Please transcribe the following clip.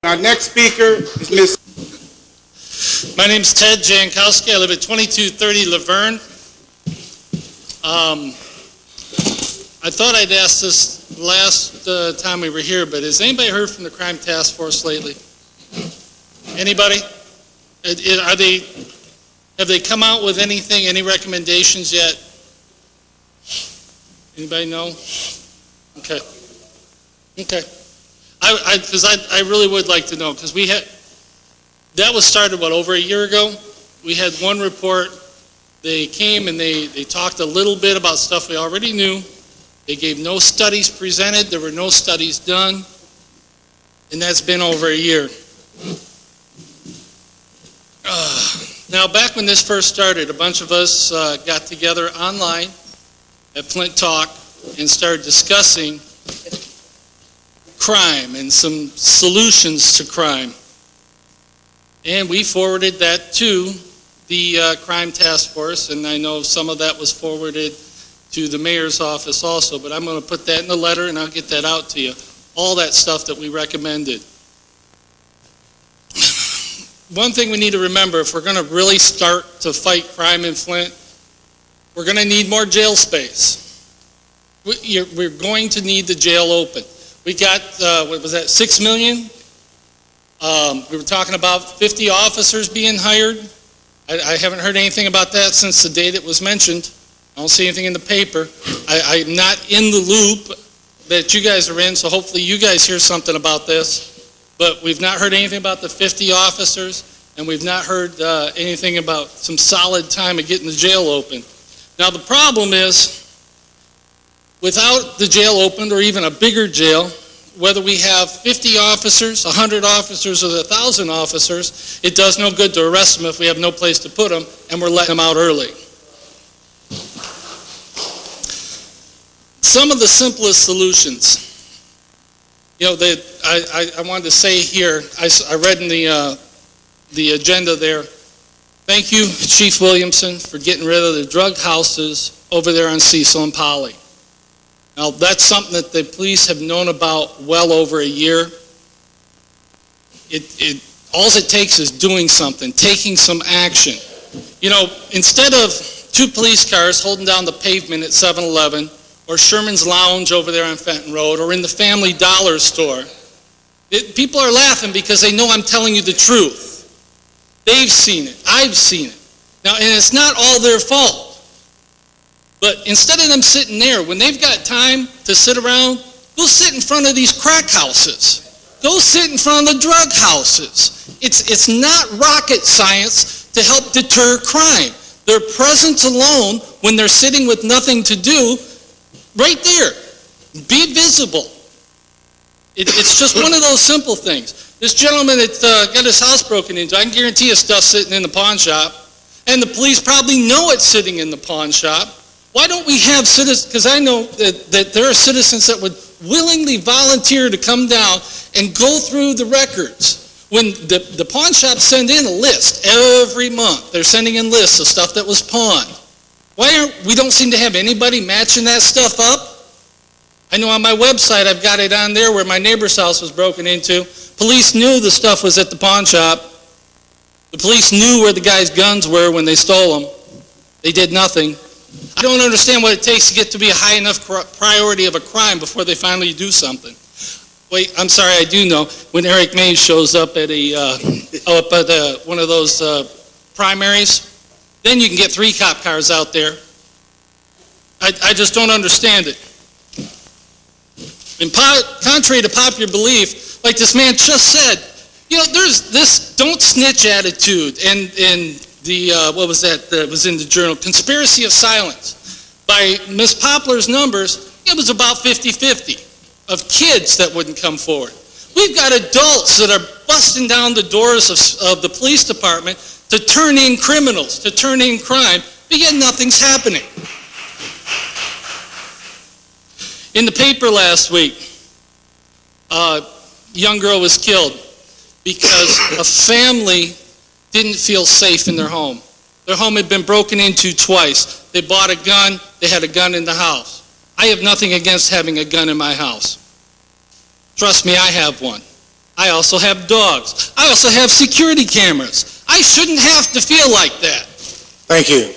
Our next speaker is Ms. My name's Ted Jankowski. I live at 2230 Laverne. I thought I'd ask this last time we were here, but has anybody heard from the Crime Task Force lately? Anybody? Have they come out with anything, any recommendations yet? Anybody know? Okay. Because I really would like to know, because that was started, over a year ago? We had one report. They came and they talked a little bit about stuff we already knew. They gave no studies presented. There were no studies done. And that's been over a year. Now, back when this first started, a bunch of us got together online at Flint Talk and started discussing crime and some solutions to crime. And we forwarded that to the Crime Task Force, and I know some of that was forwarded to the mayor's office also, but I'm going to put that in the letter and I'll get that out to you. All that stuff that we recommended. One thing we need to remember, if we're going to really start to fight crime in Flint, we're going to need more jail space. We're going to need the jail open. We got, what was that, $6 million? We were talking about 50 officers being hired. I haven't heard anything about that since the date it was mentioned. I don't see anything in the paper. I'm not in the loop that you guys are in, so hopefully you guys hear something about this. But we've not heard anything about the 50 officers, and we've not heard anything about some solid time of getting the jail open. Now the problem is, without the jail opened, or even a bigger jail, whether we have 50 officers, 100 officers, or 1,000 officers, it does no good to arrest them if we have no place to put them, and we're letting them out early. Some of the simplest solutions. I wanted to say here, I read in the agenda there, thank you, Chief Williamson, for getting rid of the drug houses over there on Cecil and Polly. Now, that's something that the police have known about well over a year. All it takes is doing something, taking some action. Instead of 2 police cars holding down the pavement at 7-Eleven, or Sherman's Lounge over there on Fenton Road, or in the Family Dollar store, people are laughing because they know I'm telling you the truth. They've seen it. I've seen it. Now, and it's not all their fault. But instead of them sitting there, when they've got time to sit around, go sit in front of these crack houses. Go sit in front of the drug houses. It's not rocket science to help deter crime. Their presence alone, when they're sitting with nothing to do, right there, be visible. It's just one of those simple things. This gentleman that got his house broken into, I can guarantee his stuff's sitting in the pawn shop, and the police probably know it's sitting in the pawn shop. Why don't we have citizens, because I know that there are citizens that would willingly volunteer to come down and go through the records. When the pawn shops send in a list every month, they're sending in lists of stuff that was pawned. We don't seem to have anybody matching that stuff up? I know on my website I've got it on there where my neighbor's house was broken into. Police knew the stuff was at the pawn shop. The police knew where the guy's guns were when they stole them. They did nothing. I don't understand what it takes to get to be a high enough priority of a crime before they finally do something. Wait, I'm sorry, I do know. When Eric Mays shows up at one of those primaries, then you can get 3 cop cars out there. I just don't understand it. And contrary to popular belief, like this man just said, there's this don't snitch attitude and the, what was that was in the journal, Conspiracy of Silence. By Ms. Poplar's numbers, it was about 50-50 of kids that wouldn't come forward. We've got adults that are busting down the doors of the police department to turn in criminals, to turn in crime, but yet nothing's happening. In the paper last week, a young girl was killed because a family didn't feel safe in their home. Their home had been broken into twice. They bought a gun, they had a gun in the house. I have nothing against having a gun in my house. Trust me, I have one. I also have dogs. I also have security cameras. I shouldn't have to feel like that. Thank you.